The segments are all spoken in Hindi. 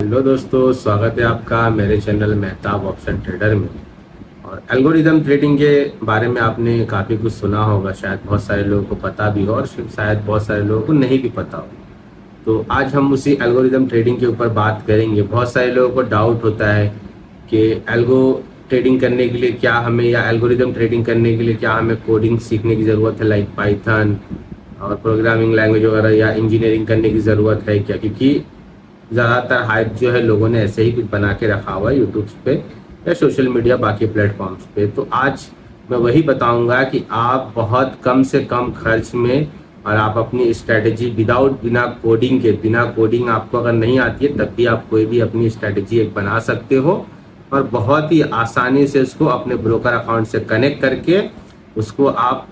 हेलो दोस्तों, स्वागत है आपका मेरे चैनल मेहताब ऑप्शन ट्रेडर में। और एल्गोरिदम ट्रेडिंग के बारे में आपने काफ़ी कुछ सुना होगा, शायद बहुत सारे लोगों को पता भी हो और शायद बहुत सारे लोगों को नहीं भी पता हो। तो आज हम उसी एल्गोरिदम ट्रेडिंग के ऊपर बात करेंगे। बहुत सारे लोगों को डाउट होता है कि एल्गो ट्रेडिंग करने के लिए क्या हमें, या एल्गोरिदम ट्रेडिंग करने के लिए क्या हमें कोडिंग सीखने की ज़रूरत है, लाइक पाइथन और प्रोग्रामिंग लैंग्वेज वगैरह, या इंजीनियरिंग करने की ज़रूरत है क्या। क्योंकि ज़्यादातर हाइप जो है लोगों ने ऐसे ही कुछ बना के रखा हुआ है यूट्यूब पे या सोशल मीडिया बाकी प्लेटफॉर्म्स पे। तो आज मैं वही बताऊंगा कि आप बहुत कम से कम खर्च में, और आप अपनी स्ट्रैटेजी बिना कोडिंग आपको अगर नहीं आती है तब भी आप कोई भी अपनी स्ट्रैटेजी एक बना सकते हो, और बहुत ही आसानी से उसको अपने ब्रोकर अकाउंट से कनेक्ट करके उसको आप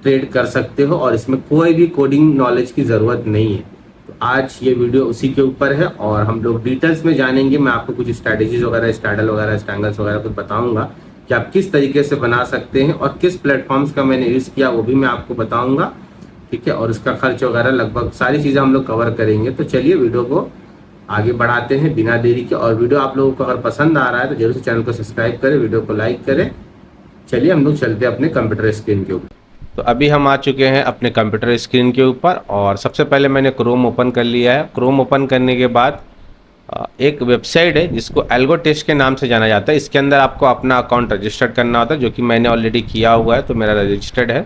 ट्रेड कर सकते हो, और इसमें कोई भी कोडिंग नॉलेज की ज़रूरत नहीं है। तो आज ये वीडियो उसी के ऊपर है और हम लोग डिटेल्स में जानेंगे। मैं आपको कुछ स्ट्रैटेजीज वगैरह, स्ट्रैडल वगैरह, स्ट्रैंगल्स वगैरह कुछ बताऊंगा कि आप किस तरीके से बना सकते हैं, और किस प्लेटफॉर्म्स का मैंने यूज़ किया वो भी मैं आपको बताऊंगा। ठीक है, और उसका खर्च वगैरह लगभग सारी चीज़ें हम लोग कवर करेंगे। तो चलिए वीडियो को आगे बढ़ाते हैं बिना देरी के। और वीडियो आप लोगों को अगर पसंद आ रहा है तो जरूर से चैनल को सब्सक्राइब करें, वीडियो को लाइक करें। चलिए हम लोग चलते हैं अपने कंप्यूटर स्क्रीन के ऊपर। तो अभी हम आ चुके हैं अपने कंप्यूटर स्क्रीन के ऊपर, और सबसे पहले मैंने क्रोम ओपन कर लिया है। क्रोम ओपन करने के बाद एक वेबसाइट है जिसको एल्गो टेस्ट के नाम से जाना जाता है। इसके अंदर आपको अपना अकाउंट रजिस्टर्ड करना होता है, जो कि मैंने ऑलरेडी किया हुआ है, तो मेरा रजिस्टर्ड है।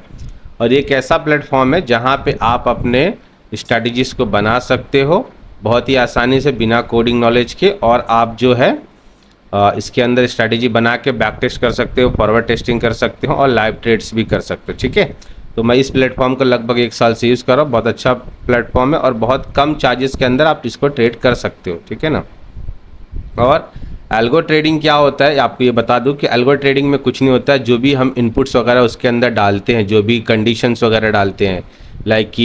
और ये एक ऐसा प्लेटफॉर्म है जहाँ पे आप अपने स्ट्रैटेजीज को बना सकते हो बहुत ही आसानी से, बिना कोडिंग नॉलेज के। और आप जो है इसके अंदर स्ट्रैटेजी बना के बैक टेस्ट कर सकते हो, फॉरवर्ड टेस्टिंग कर सकते हो, और लाइव ट्रेड्स भी कर सकते हो। ठीक है, तो मैं इस प्लेटफॉर्म को लगभग 1 साल से यूज़ कर रहा हूँ। बहुत अच्छा प्लेटफॉर्म है और बहुत कम चार्जेस के अंदर आप इसको ट्रेड कर सकते हो। ठीक है ना। और एल्गो ट्रेडिंग क्या होता है आपको ये बता दूं कि एल्गो ट्रेडिंग में कुछ नहीं होता है। जो भी हम इनपुट्स वगैरह उसके अंदर डालते हैं, जो भी कंडीशंस वगैरह डालते हैं, लाइक कि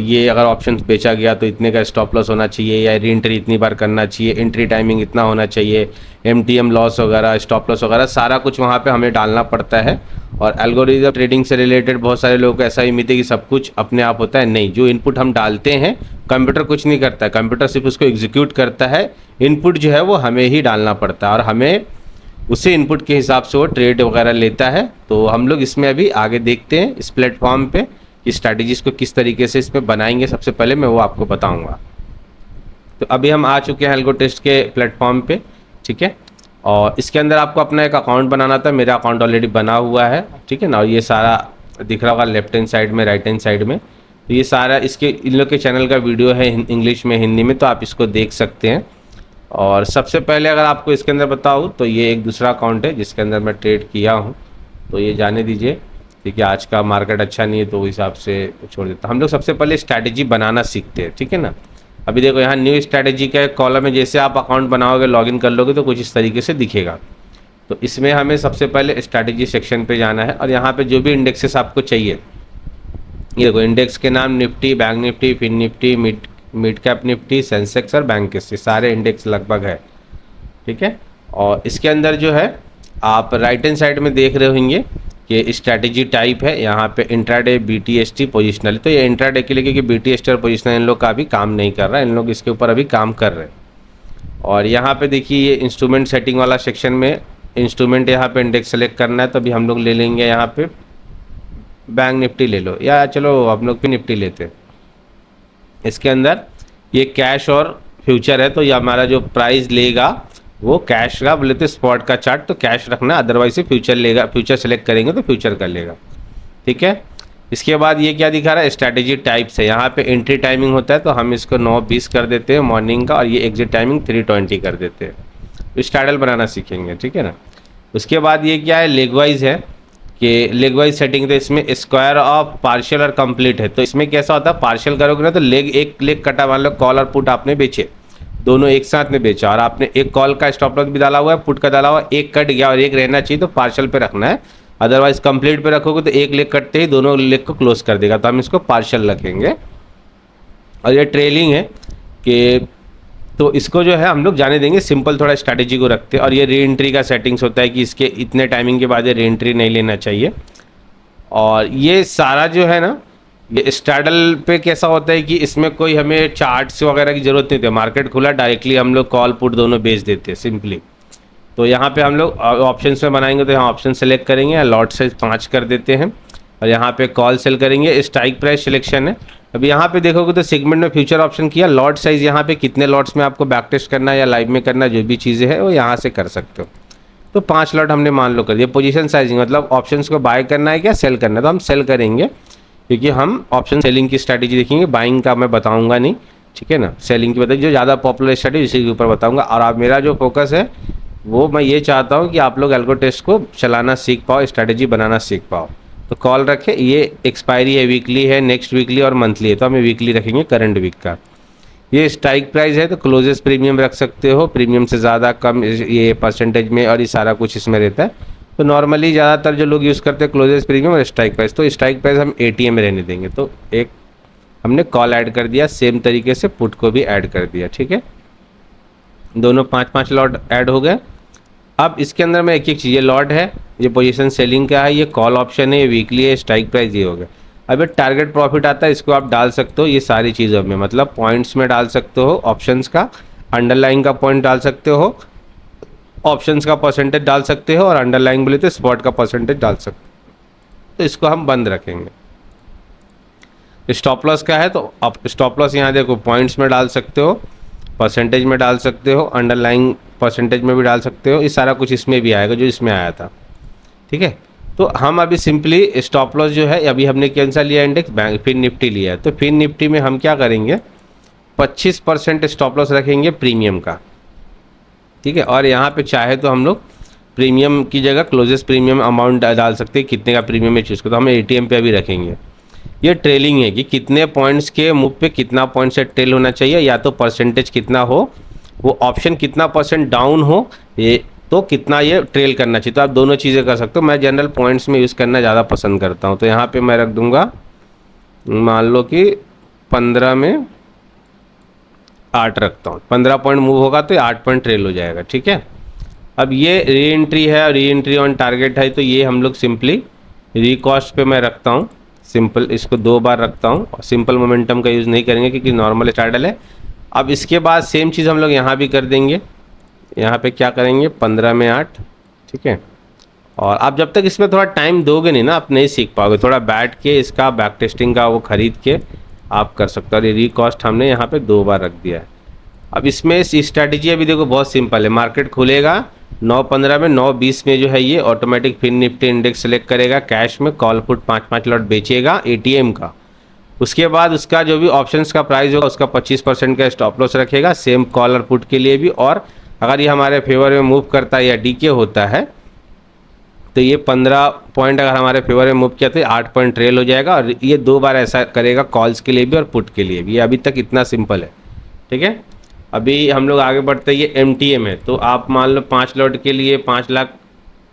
ये अगर ऑप्शन बेचा गया तो इतने का स्टॉप लॉस होना चाहिए, या री एंट्री इतनी बार करना चाहिए, एंट्री टाइमिंग इतना होना चाहिए, MTM लॉस वगैरह, स्टॉप लॉस वगैरह, सारा कुछ वहाँ पे हमें डालना पड़ता है। और एल्गोरिथम ट्रेडिंग से रिलेटेड बहुत सारे लोगों को ऐसा ही उम्मीद है कि सब कुछ अपने आप होता है। नहीं, जो इनपुट हम डालते हैं कंप्यूटर कुछ नहीं करता है, कंप्यूटर सिर्फ उसको एग्जीक्यूट करता है। इनपुट जो है वो हमें ही डालना पड़ता है, और हमें उसी इनपुट के हिसाब से वो ट्रेड वगैरह लेता है। तो हम लोग इसमें अभी आगे देखते हैं इस प्लेटफॉर्म पे कि स्ट्रैटेजीज को किस तरीके से इसमें बनाएंगे। सबसे पहले मैं वो आपको बताऊंगा। तो अभी हम आ चुके हैं एल्गो टेस्ट के प्लेटफॉर्म पे। ठीक है, और इसके अंदर आपको अपना एक अकाउंट बनाना था। मेरा अकाउंट ऑलरेडी बना हुआ है। ठीक है ना, और ये सारा दिख रहा होगा लेफ्ट हैंड साइड में, राइट हैंड साइड में। तो ये सारा इसके इन लोग के चैनल का वीडियो है इंग्लिश में, हिंदी में, तो आप इसको देख सकते हैं। और सबसे पहले अगर आपको इसके अंदर बताऊँ तो ये एक दूसरा अकाउंट है जिसके अंदर मैं ट्रेड किया हूँ, तो ये जाने दीजिए। ठीक है, आज का मार्केट अच्छा नहीं है तो उस हिसाब से छोड़ देता। हम लोग सबसे पहले स्ट्रैटेजी बनाना सीखते हैं। ठीक है ना। अभी देखो यहाँ न्यू स्ट्रैटेजी का एक कॉलम है। जैसे आप अकाउंट बनाओगे, लॉगिन कर लोगे तो कुछ इस तरीके से दिखेगा। तो इसमें हमें सबसे पहले स्ट्रैटेजी सेक्शन पे जाना है, और यहाँ पे जो भी इंडेक्सेस आपको चाहिए, ये देखो इंडेक्स के नाम Nifty, bank Nifty, fin Nifty, mid cap Nifty, Sensex और बैंक निफ्टी, सारे इंडेक्स लगभग है। ठीक है, और इसके अंदर जो है आप राइट हैंड साइड में देख रहे होंगे कि स्ट्रैटेजी टाइप है। यहाँ पे इंट्राडे, BTST, पोजिशनल। तो ये इंट्राडे के लिए, क्योंकि BTST और पोजिशनल इन लोग का अभी काम नहीं कर रहा है, इन लोग इसके ऊपर अभी काम कर रहे हैं। और यहाँ पे देखिए ये इंस्ट्रूमेंट सेटिंग वाला सेक्शन में इंस्ट्रूमेंट, यहाँ पे इंडेक्स सेलेक्ट करना है। तो अभी हम लोग ले लेंगे यहाँ पे बैंक निफ्टी ले लो, या चलो हम लोग फिन निफ्टी लेते हैं। इसके अंदर ये कैश और फ्यूचर है, तो ये हमारा जो प्राइस लेगा वो कैश का, बोले तो स्पॉट का चार्ट तो कैश रखना, अदरवाइज से फ्यूचर लेगा। फ्यूचर सेलेक्ट करेंगे तो फ्यूचर कर लेगा। ठीक है, इसके बाद ये क्या दिखा रहा है, स्ट्रैटेजी टाइप्स है। यहाँ पे एंट्री टाइमिंग होता है तो हम इसको 9:20 कर देते हैं मॉर्निंग का, और ये एग्जिट टाइमिंग 3:20 कर देते हैं। स्ट्रैडल बनाना सीखेंगे। ठीक है ना। उसके बाद ये क्या है, लेगवाइज है कि लेगवाइज सेटिंग, तो इसमें स्क्वायर ऑफ पार्शियल और कंप्लीट है। तो इसमें कैसा होता है, पार्शियल करोगे ना तो एक लेग कटा, मान लो कॉल और पुट आपने बेचे, दोनों एक साथ में बेचा, और आपने एक कॉल का स्टॉप लॉस भी डाला हुआ है, पुट का डाला हुआ है, एक कट गया और एक रहना चाहिए, तो पार्शियल पे रखना है। अदरवाइज कंप्लीट पे रखोगे तो एक लेग कटते ही दोनों लेग को क्लोज कर देगा, तो हम इसको पार्शियल रखेंगे। और ये ट्रेलिंग है कि तो इसको जो है हम लोग जाने देंगे, सिंपल थोड़ा स्ट्रैटेजी को रखते हैं। और ये री एंट्री का सेटिंग्स होता है कि इसके इतने टाइमिंग के बाद ये री एंट्री नहीं लेना चाहिए। और ये सारा जो है ना ये स्ट्रैडल पे कैसा होता है कि इसमें कोई हमें चार्ट्स वगैरह की ज़रूरत नहीं होती, मार्केट खुला डायरेक्टली हम लोग कॉल पुट दोनों बेच देते हैं सिंपली। तो यहाँ पे हम लोग ऑप्शंस में बनाएंगे तो यहाँ ऑप्शन सेलेक्ट करेंगे, या लॉट साइज 5 कर देते हैं और यहाँ पे कॉल सेल करेंगे, स्ट्राइक प्राइस सिलेक्शन है। अभी यहाँ पे देखोगे तो सेगमेंट में फ्यूचर ऑप्शन किया, लॉट साइज यहाँ पे कितने लॉट्स में आपको बैक टेस्ट करना है या लाइव में करना है, जो भी चीज़ें हैं वो यहाँ से कर सकते हो। तो 5 लॉट हमने मान लो कर दिया। पोजीशन साइजिंग मतलब ऑप्शंस को बाय करना है क्या सेल करना है, तो हम सेल करेंगे क्योंकि हम ऑप्शन सेलिंग की स्ट्रैटेजी देखेंगे, बाइंग का मैं बताऊंगा नहीं, ठीक है ना। सेलिंग की बताइए, जो ज़्यादा पॉपुलर स्ट्रैटेजी इसी के ऊपर बताऊंगा। और आप मेरा जो फोकस है वो मैं ये चाहता हूँ कि आप लोग एल्गो टेस्ट को चलाना सीख पाओ, स्ट्रैटेजी बनाना सीख पाओ। तो कॉल रखें, ये एक्सपायरी है, वीकली है, नेक्स्ट वीकली और मंथली है, तो हमें वीकली रखेंगे करंट वीक का। ये स्ट्राइक प्राइस है तो क्लोजेस्ट प्रीमियम रख सकते हो, प्रीमियम से ज़्यादा कम ये परसेंटेज में, और ये सारा कुछ इसमें रहता है। तो नॉर्मली ज़्यादातर जो लोग यूज़ करते हैं क्लोजेस्ट प्रीमियम और स्ट्राइक प्राइस, तो स्ट्राइक प्राइस हम ATM में रहने देंगे। तो एक हमने कॉल ऐड कर दिया, सेम तरीके से पुट को भी ऐड कर दिया, ठीक है। दोनों 5-5 लॉट ऐड हो गए। अब इसके अंदर में एक एक चीज़, ये लॉट है, ये पोजीशन सेलिंग का है, ये कॉल ऑप्शन है, ये वीकली है, स्ट्राइक प्राइस ये हो गया। अब ये टारगेट प्रॉफिट आता है, इसको आप डाल सकते हो ये सारी चीज़ों में, मतलब पॉइंट्स में डाल सकते हो, ऑप्शंस का अंडरलाइन का पॉइंट डाल सकते हो, ऑप्शंस का परसेंटेज डाल सकते हो, और अंडरलाइन बोले तो स्पॉट का परसेंटेज डाल सकते हो। तो इसको हम बंद रखेंगे। स्टॉप लॉस का है तो आप स्टॉप लॉस यहाँ देखो पॉइंट्स में डाल सकते हो, परसेंटेज में डाल सकते हो, अंडरलाइन परसेंटेज में भी डाल सकते हो, ये सारा कुछ इसमें भी आएगा जो इसमें आया था, ठीक है। तो हम अभी सिंपली स्टॉप लॉस जो है, अभी हमने कौन सा लिया इंडेक्स, बैंक फिन निफ्टी लिया है, तो फिन निफ्टी में हम क्या करेंगे 25% स्टॉप लॉस रखेंगे प्रीमियम का, ठीक है। और यहाँ पे चाहे तो हम लोग प्रीमियम की जगह क्लोजेस्ट प्रीमियम अमाउंट डाल सकते हैं, कितने का प्रीमियम में चूज़ करो, तो हम ATM पे अभी रखेंगे। ये ट्रेलिंग है कि कितने पॉइंट्स के मूव पे कितना पॉइंट से ट्रेल होना चाहिए, या तो परसेंटेज कितना हो, वो ऑप्शन कितना परसेंट डाउन हो, ये तो कितना ये ट्रेल करना चाहिए। तो आप दोनों चीज़ें कर सकते हो, मैं जनरल पॉइंट्स में यूज़ करना ज़्यादा पसंद करता हूँ। तो यहाँ पे मैं रख दूँगा, मान लो कि 15 में 8 रखता हूँ, 15 पॉइंट मूव होगा तो 8 पॉइंट ट्रेल हो जाएगा, ठीक है। अब ये री एंट्री है और री एंट्री ऑन टारगेट है, तो ये हम लोग सिंपली रिकॉस्ट पे मैं रखता हूँ, सिंपल इसको 2 बार रखता हूँ, और सिंपल मोमेंटम का यूज़ नहीं करेंगे क्योंकि नॉर्मल स्टार्डल है। अब इसके बाद सेम चीज़ हम लोग यहाँ भी कर देंगे, यहाँ पे क्या करेंगे 15 में 8, ठीक है। और आप जब तक इसमें थोड़ा टाइम दोगे नहीं ना, आप नहीं सीख पाओगे, थोड़ा बैठ के इसका बैक टेस्टिंग का वो खरीद के आप कर सकते हो। और ये रिकॉस्ट हमने यहाँ पे 2 बार रख दिया है। अब इसमें स्ट्रैटेजी अभी देखो बहुत सिंपल है, मार्केट खुलेगा 9:15 में, 9:20 में जो है ये automatic fin Nifty index select करेगा, कैश में कॉल पुट 5-5 लॉट बेचेगा ATM का। उसके बाद उसका जो भी ऑप्शंस का प्राइस होगा उसका 25% का स्टॉप लॉस रखेगा, सेम कॉल और पुट के लिए भी। और अगर ये हमारे फेवर में मूव करता है या डीके होता है तो ये 15 पॉइंट अगर हमारे फेवर में मूव किया तो 8 पॉइंट ट्रेल हो जाएगा। और ये 2 बार ऐसा करेगा कॉल्स के लिए भी और पुट के लिए भी। ये अभी तक इतना सिंपल है, ठीक है। अभी हम लोग आगे बढ़ते हैं, ये MTM है, तो आप मान लो 5 लॉट के लिए 5 लाख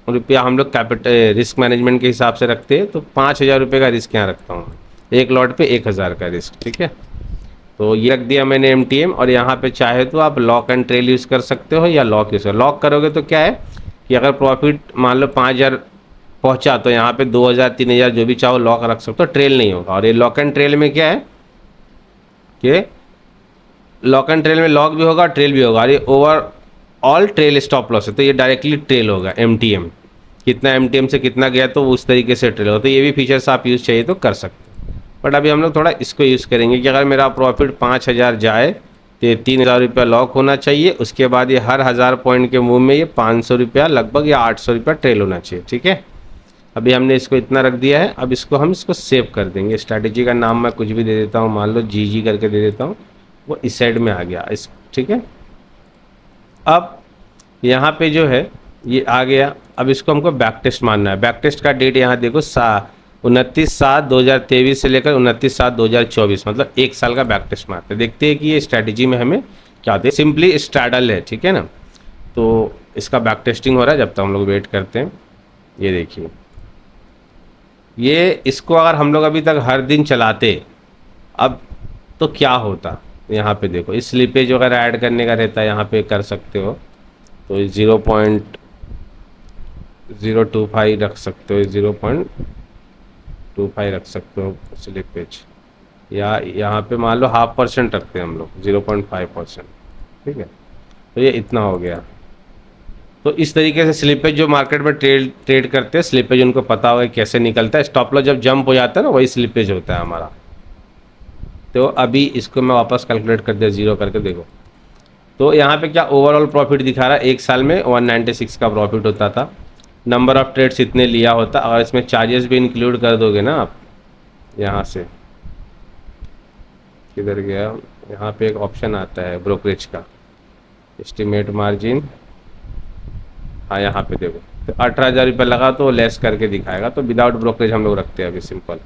रुपया हम लोग कैपिटल रिस्क मैनेजमेंट के हिसाब से रखते हैं, तो 5,000 रुपये का रिस्क यहाँ रखता हूँ, एक लॉट पे 1,000 का रिस्क, ठीक है। तो ये रख दिया मैंने MTM। और यहाँ पे चाहे तो आप लॉक एंड ट्रेल यूज़ कर सकते हो या लॉक यूज़ कर। लॉक करोगे तो क्या है कि अगर प्रॉफिट मान लो 5,000 पहुँचा तो यहाँ पे 2,000 3,000 जो भी चाहो लॉक रख सकते हो, ट्रेल नहीं होगा। और ये लॉक एंड ट्रेल में क्या है कि लॉक एंड ट्रेल में लॉक भी होगा, ट्रेल भी होगा, और ये ओवरऑल ट्रेल स्टॉप लॉस है, तो ये डायरेक्टली ट्रेल होगा MTM, कितना MTM से कितना गया तो उस तरीके से ट्रेल होगा। तो ये भी फीचर्स आप यूज़ चाहिए तो कर सकते हैं, बट अभी हम लोग थोड़ा इसको यूज़ करेंगे कि अगर मेरा प्रॉफिट 5,000 जाए तो ये 3,000 रुपया लॉक होना चाहिए। उसके बाद ये हर 1,000 पॉइंट के मूव में ये 500 रुपया लगभग या 800 रुपया ट्रेल होना चाहिए, ठीक है। अभी हमने इसको इतना रख दिया है। अब इसको हम इसको सेव कर देंगे, स्ट्रैटेजी का नाम मैं कुछ भी दे देता हूँ, मान लो GG करके दे देता हूँ, वो इस साइड में आ गया इस, ठीक है। अब यहाँ पे जो है ये आ गया। अब इसको हमको बैक टेस्ट मानना है। बैक टेस्ट का डेट यहाँ देखो 29/7/2023 से लेकर 29/7/2024, मतलब 1 साल का बैक टेस्ट मारते हैं। देखते हैं कि ये स्ट्रैटेजी में हमें क्या होता है। सिंपली स्ट्रैडल है, ठीक है ना। तो इसका बैक टेस्टिंग हो रहा है, जब तक हम लोग वेट करते हैं। ये देखिए, ये इसको अगर हम लोग अभी तक हर दिन चलाते अब तो क्या होता। यहाँ पे देखो, इस स्लिपेज वगैरह ऐड करने का रहता है, यहाँ पे कर सकते हो। तो 0.025 रख सकते हो, 0.025 0.25 रख सकते हो स्लिपेज, या यहाँ पे मान लो 0.5% रखते हैं हम लोग, 0.5%। ठीक है, तो ये इतना हो गया। तो इस तरीके से स्लिपेज जो मार्केट में ट्रेड ट्रेड करते हैं, स्लिपेज उनको पता होगा कैसे निकलता है। स्टॉप लॉस जब जंप हो जाता है ना, वही स्लिपेज होता है हमारा। तो अभी इसको मैं वापस कैलकुलेट कर दिया, जीरो करके देखो। तो यहाँ पे क्या ओवरऑल प्रॉफिट दिखा रहा है, एक साल में 196 का प्रॉफिट होता था। नंबर ऑफ ट्रेड्स इतने लिया होता, और इसमें चार्जेस भी इंक्लूड कर दोगे ना आप, यहाँ से किधर गया, यहाँ पे एक ऑप्शन आता है ब्रोकरेज का, एस्टिमेट मार्जिन। हाँ यहाँ पे देखो, तो 18,000 रुपये लगा तो लेस करके दिखाएगा। तो विदाउट ब्रोकरेज हम लोग रखते हैं अभी सिंपल।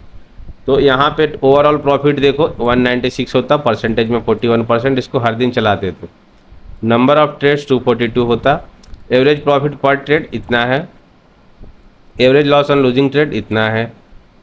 तो यहाँ पे ओवरऑल प्रॉफिट देखो 196 होता, परसेंटेज में 41%, इसको हर दिन चलाते थे। नंबर ऑफ ट्रेड्स 242 होता, एवरेज प्रॉफिट पर ट्रेड इतना है, average loss on losing trade इतना है,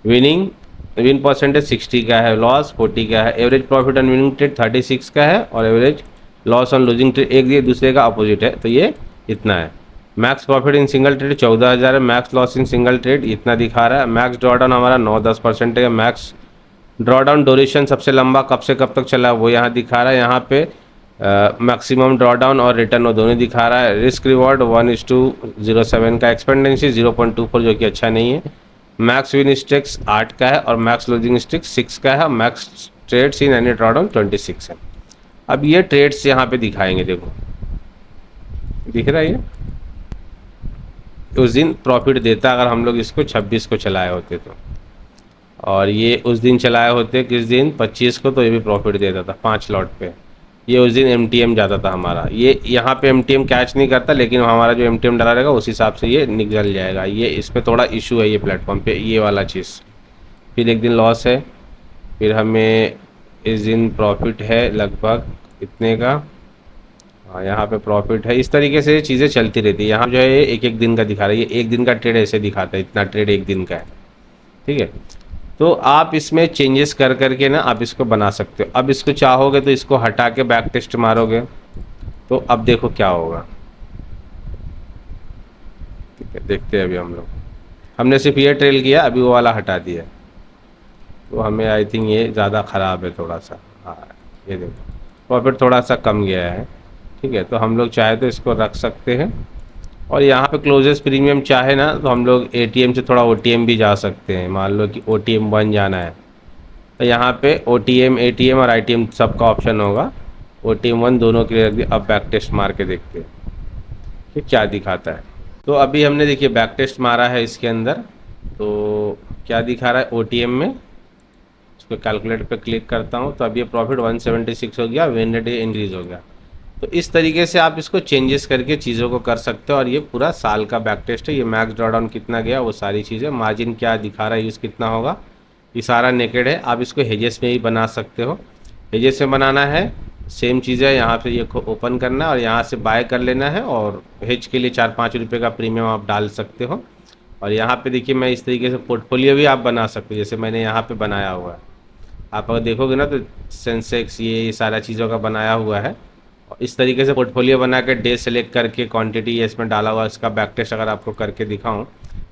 विन परसेंटेज 60 का है, लॉस 40 का है, average profit on winning trade 36 का है, और average loss on losing trade एक दूसरे का अपोजिट है, तो ये इतना है। Max profit in single trade 14,000 है, max loss in single trade इतना दिखा रहा है। मैक्स ड्रॉडाउन हमारा 9-10% है। मैक्स ड्रॉडाउन ड्यूरेशन सबसे लंबा कब से कब तक चला है वो यहाँ दिखा रहा है। यहाँ पे मैक्सिमम ड्रॉडाउन और रिटर्न वो दोनों दिखा रहा है। रिस्क रिवॉर्ड 1:07 का, एक्सपेंडेंसी 0.24 जो कि अच्छा नहीं है। मैक्स विन स्टिक्स 8 का है, और मैक्स लूजिंग स्टिक्स 6 का है। Max trades in any drawdown 26 है। अब ये ट्रेड्स यहाँ पे दिखाएंगे, देखो दिख रहा है ये, उस दिन प्रॉफिट देता अगर हम लोग इसको 26 को चलाए होते तो, और ये उस दिन चलाए होते किस दिन 25 को, तो ये भी प्रॉफिट देता था 5 लॉट पे। ये उस दिन MTM जाता था हमारा। ये यहाँ पे MTM कैच नहीं करता, लेकिन हमारा जो MTM डला रहेगा उस हिसाब से ये निकल जाएगा। ये इस पर थोड़ा इशू है ये प्लेटफॉर्म पे, ये वाला चीज़। फिर एक दिन लॉस है, फिर हमें इस दिन प्रॉफिट है लगभग इतने का, हाँ यहाँ पे प्रॉफिट है। इस तरीके से चीज़ें चलती रहती है। यहाँ जो है एक एक दिन का दिखा रहा है, ये एक दिन का ट्रेड ऐसे दिखाता है, इतना ट्रेड एक दिन का है। ठीक है, तो आप इसमें चेंजेस कर करके ना आप इसको बना सकते हो। अब इसको चाहोगे तो इसको हटा के बैक टेस्ट मारोगे, तो अब देखो क्या होगा। ठीक है, देखते हैं अभी हम लोग। हमने सिर्फ ये ट्रेल किया, अभी वो वाला हटा दिया, तो हमें आई थिंक ये ज़्यादा ख़राब है थोड़ा सा। हाँ ये देखो प्रॉफिट थोड़ा सा कम गया है। ठीक है, तो हम लोग चाहे तो इसको रख सकते हैं, और यहाँ पे क्लोजेस्ट प्रीमियम चाहे ना तो हम लोग ATM से थोड़ा OTM भी जा सकते हैं। मान लो कि OTM 1 जाना है, तो यहाँ पे OTM, ATM और ITM सबका ऑप्शन होगा। OTM 1 दोनों के लिए रख दिया। अब बैक टेस्ट मार के देखते हैं कि क्या दिखाता है। तो अभी हमने देखिए बैक टेस्ट मारा है इसके अंदर, तो क्या दिखा रहा है OTM में। इसको कैलकुलेट पे क्लिक करता हूँ, तो अब ये प्रॉफिट 176 हो गया, विन रेट इंक्रीज़ हो गया। तो इस तरीके से आप इसको चेंजेस करके चीज़ों को कर सकते हो, और ये पूरा साल का बैक टेस्ट है। ये मैक्स ड्रॉडाउन कितना गया वो सारी चीज़ें, मार्जिन क्या दिखा रहा है, यूज़ कितना होगा, ये सारा नेकेड है। आप इसको हेजेस में ही बना सकते हो। हेजेस में बनाना है सेम चीज़ है, यहाँ पे ये ओपन करना है और यहाँ से बाय कर लेना है, और हेज के लिए 4-5 रुपये का प्रीमियम आप डाल सकते हो। और यहाँ पे देखिए मैं इस तरीके से पोर्टफोलियो भी आप बना सकते हो, जैसे मैंने यहाँ पे बनाया हुआ है। आप अगर देखोगे ना तो सेंसेक्स ये सारा चीज़ों का बनाया हुआ है। इस तरीके से पोर्टफोलियो बना के डे सेलेक्ट करके क्वांटिटी इसमें डाला हुआ, इसका बैक टेस्ट अगर आपको करके दिखाऊं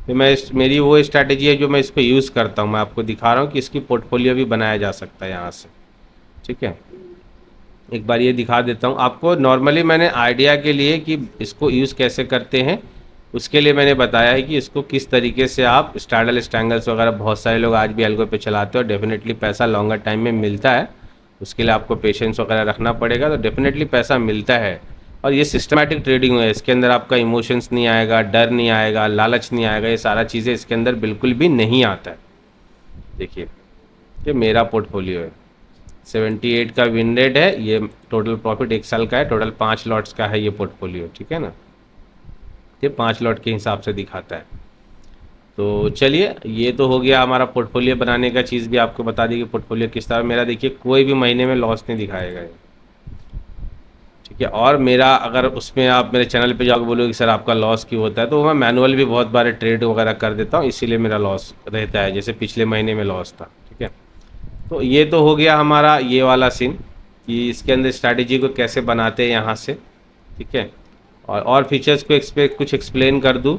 तो मेरी वो स्ट्रैटेजी है जो मैं इसको यूज़ करता हूं। मैं आपको दिखा रहा हूं कि इसकी पोर्टफोलियो भी बनाया जा सकता है यहाँ से। ठीक है, एक बार ये दिखा देता हूं आपको। नॉर्मली मैंने आइडिया के लिए कि इसको यूज़ कैसे करते हैं उसके लिए मैंने बताया है कि इसको किस तरीके से आप स्टार्डल स्टैंगल्स वगैरह बहुत सारे लोग आज भी एल्गो पे चलाते हो। डेफिनेटली पैसा लॉन्गर टाइम में मिलता है, उसके लिए आपको पेशेंस वगैरह रखना पड़ेगा, तो डेफिनेटली पैसा मिलता है। और ये सिस्टमैटिक ट्रेडिंग है, इसके अंदर आपका इमोशंस नहीं आएगा, डर नहीं आएगा, लालच नहीं आएगा, ये सारा चीज़ें इसके अंदर बिल्कुल भी नहीं आता है। देखिए ये मेरा पोर्टफोलियो है, 78 का विन रेट है, ये टोटल प्रॉफिट 1 साल का है, टोटल 5 लॉट्स का है ये पोर्टफोलियो। ठीक है ना, ये 5 लॉट के हिसाब से दिखाता है। तो चलिए ये तो हो गया हमारा पोर्टफोलियो बनाने का चीज़ भी आपको बता दी कि पोर्टफोलियो किस तरह। मेरा देखिए कोई भी महीने में लॉस नहीं दिखाएगा ये। ठीक है, और मेरा अगर उसमें आप मेरे चैनल पे जाकर बोलोगे कि सर आपका लॉस क्यों होता है, तो मैं मैनुअल भी बहुत बार ट्रेड वगैरह कर देता हूँ, इसीलिए मेरा लॉस रहता है, जैसे पिछले महीने में लॉस था। ठीक है, तो ये तो हो गया हमारा ये वाला सीन कि इसके अंदर स्ट्रैटेजी को कैसे बनाते हैं यहाँ से। ठीक है, और फीचर्स को कुछ एक्सप्लेन कर दूँ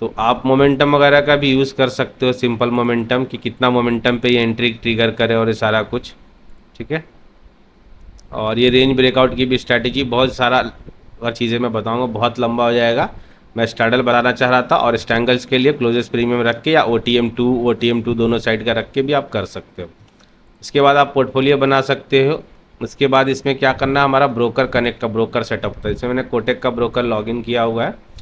तो आप मोमेंटम वगैरह का भी यूज़ कर सकते हो, सिंपल मोमेंटम कि कितना मोमेंटम पे ये एंट्री ट्रिगर करे और ये सारा कुछ, ठीक है। और ये रेंज ब्रेकआउट की भी स्ट्रैटेजी, बहुत सारा और चीज़ें मैं बताऊंगा, बहुत लंबा हो जाएगा। मैं स्ट्रैडल बताना चाह रहा था, और स्टैंगल्स के लिए क्लोजेस्ट प्रीमियम रख के या OTM2 दोनों साइड का रख के भी आप कर सकते हो। इसके बाद आप पोर्टफोलियो बना सकते हो। उसके बाद इसमें क्या करना है, हमारा ब्रोकर कनेक्ट का ब्रोकर सेटअप होता है। इसमें मैंने कोटेक का ब्रोकर लॉगिन किया हुआ है।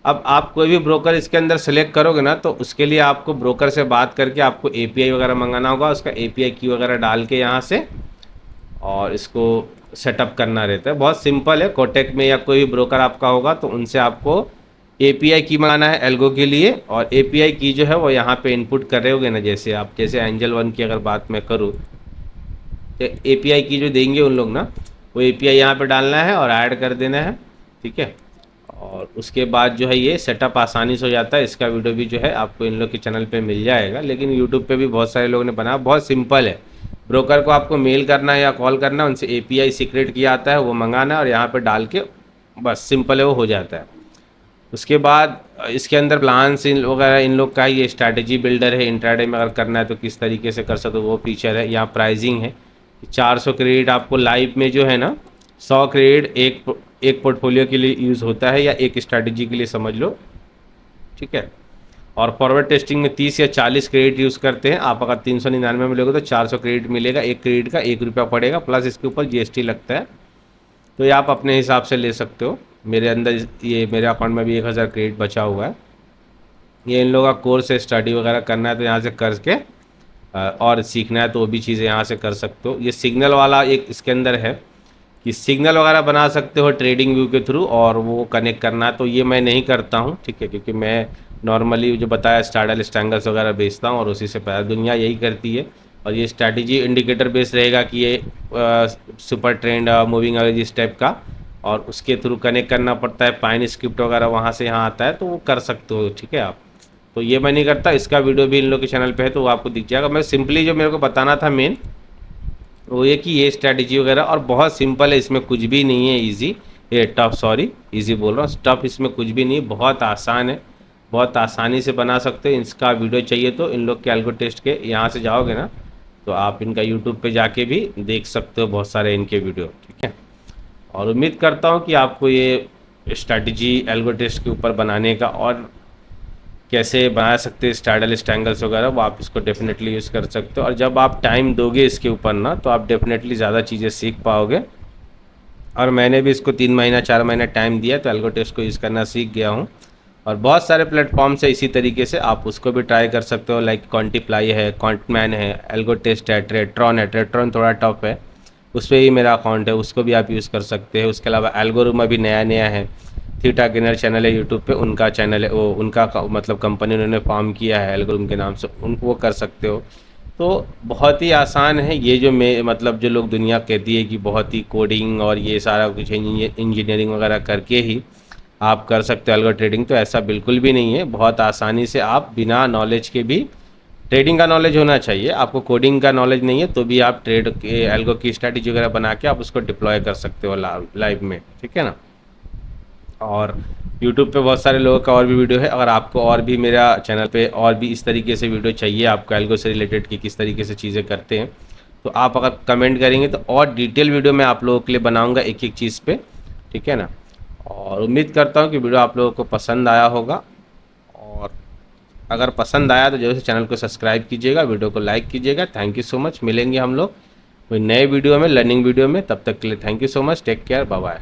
अब आप कोई भी ब्रोकर इसके अंदर सेलेक्ट करोगे ना, तो उसके लिए आपको ब्रोकर से बात करके आपको API वगैरह मंगाना होगा, उसका API की वगैरह डाल के यहाँ से, और इसको सेटअप करना रहता है। बहुत सिंपल है। कोटेक में या कोई भी ब्रोकर आपका होगा तो उनसे आपको API की मंगाना है एल्गो के लिए, और API की जो है वो यहाँ पे इनपुट कर रहे होगे ना, जैसे आप, जैसे एंजल वन की अगर बात मैं करूँ तो API की जो देंगे उन लोग ना, वो API यहाँ पे डालना है और ऐड कर देना है, ठीक है। और उसके बाद जो है ये सेटअप आसानी से हो जाता है। इसका वीडियो भी जो है आपको इन लोग के चैनल पे मिल जाएगा, लेकिन यूट्यूब पे भी बहुत सारे लोगों ने बनाया। बहुत सिंपल है। ब्रोकर को आपको मेल करना है या कॉल करना है, उनसे API सीक्रेट किया आता है, वो मंगाना है और यहाँ पे डाल के बस सिंपल है, वो हो जाता है। उसके बाद इसके अंदर प्लान्स इन वगैरह इन लोग का, ये स्ट्रैटेजी बिल्डर है। इंट्राडे में अगर करना है तो किस तरीके से कर सकते हो वो फीचर है। यहाँ प्राइजिंग है, 400 क्रेडिट आपको लाइव में जो है ना, 100 क्रेडिट एक पोर्टफोलियो के लिए यूज़ होता है, या एक स्ट्रैटेजी के लिए समझ लो, ठीक है। और फॉरवर्ड टेस्टिंग में 30 या 40 क्रेडिट यूज़ करते हैं। आप अगर 399 में लोगे तो 400 क्रेडिट मिलेगा। एक क्रेडिट का 1 रुपया पड़ेगा, प्लस इसके ऊपर GST लगता है। तो ये आप अपने हिसाब से ले सकते हो। मेरे अंदर ये मेरे अकाउंट में भी 1000 क्रेडिट बचा हुआ है। ये इन लोगों का कोर्स है, स्टडी वगैरह करना है तो यहाँ से करके, और सीखना है तो वो भी चीज़ें यहाँ से कर सकते हो। ये सिग्नल वाला एक इसके अंदर है कि सिग्नल वगैरह बना सकते हो ट्रेडिंग व्यू के थ्रू, और वो कनेक्ट करना है। तो ये मैं नहीं करता हूँ, ठीक है, क्योंकि मैं नॉर्मली जो बताया स्टार्डल स्टैंगल्स वगैरह बेचता हूँ, और उसी से पैसा दुनिया यही करती है। और ये स्ट्रैटेजी इंडिकेटर बेस रहेगा कि ये सुपर ट्रेंड मूविंग एवरेज इस टाइप का, और उसके थ्रू कनेक्ट करना पड़ता है। पाइन स्क्रिप्ट वगैरह वहाँ से यहाँ आता है, तो वो कर सकते हो, ठीक है आप। तो ये मैं नहीं करता। इसका वीडियो भी इन लोग के चैनल पे है, तो वो आपको दिख जाएगा। मैं सिंपली जो मेरे को बताना था मेन, वो ये कि ये स्ट्रैटेजी वगैरह, और बहुत सिंपल है, इसमें कुछ भी नहीं है इजी, ये टफ, सॉरी इजी बोल रहा हूँ, टफ इसमें कुछ भी नहीं, बहुत आसान है, बहुत आसानी से बना सकते हो। इसका वीडियो चाहिए तो इन लोग के एल्गो टेस्ट के यहाँ से जाओगे ना, तो आप इनका यूट्यूब पे जाके भी देख सकते हो बहुत सारे इनके वीडियो, ठीक है। और उम्मीद करता हूँ कि आपको ये स्ट्रैटेजी एल्गो टेस्ट के ऊपर बनाने का, और कैसे बना सकते हैं स्टार्डल स्टैंगल्स वगैरह, वो आप इसको डेफिनेटली यूज़ कर सकते हो। और जब आप टाइम दोगे इसके ऊपर ना, तो आप डेफिनेटली ज़्यादा चीज़ें सीख पाओगे। और मैंने भी इसको 3 महीना 4 महीना टाइम दिया, तो एल्गो टेस्ट को यूज़ करना सीख गया हूँ। और बहुत सारे प्लेटफॉर्म्स है इसी तरीके से, आप उसको भी ट्राई कर सकते हो। लाइक क्वांटिप्लाई है, क्वांटमैन है, एल्गो टेस्ट है, ट्रेट्रॉन है। ट्रेट्रॉन थोड़ा टफ है, उस पर ही मेरा अकाउंट है, उसको भी आप यूज़ कर सकते हैं। उसके अलावा एल्गोरिथम अभी नया नया है, थीटा गेनर चैनल है यूट्यूब पे, उनका चैनल है, वो उनका मतलब कंपनी उन्होंने फॉर्म किया है एल्गोरिथम के नाम से, उनको वो कर सकते हो। तो बहुत ही आसान है ये, जो मैं मतलब जो लोग दुनिया कहती है कि बहुत ही कोडिंग और ये सारा कुछ इंजीनियरिंग वगैरह करके ही आप कर सकते हो एल्गो ट्रेडिंग, तो ऐसा बिल्कुल भी नहीं है। बहुत आसानी से आप बिना नॉलेज के भी, ट्रेडिंग का नॉलेज होना चाहिए, आपको कोडिंग का नॉलेज नहीं है तो भी आप ट्रेड के एल्गो की स्ट्रैटेजी वगैरह बना के आप उसको डिप्लॉय कर सकते हो लाइव में, ठीक है ना। और यूट्यूब पे बहुत सारे लोगों का और भी वीडियो है। अगर आपको और भी मेरा चैनल पे और भी इस तरीके से वीडियो चाहिए आपको एल्गो से रिलेटेड कि किस तरीके से चीज़ें करते हैं, तो आप अगर कमेंट करेंगे तो और डिटेल वीडियो मैं आप लोगों के लिए बनाऊंगा एक एक चीज़ पे, ठीक है ना। और उम्मीद करता हूँ कि वीडियो आप लोगों को पसंद आया होगा, और अगर पसंद आया तो जरूर से चैनल को सब्सक्राइब कीजिएगा, वीडियो को लाइक कीजिएगा। Thank you so much. मिलेंगे हम लोग कोई नए वीडियो में, लर्निंग वीडियो में। तब तक के लिए thank you so much. Take care, bye bye.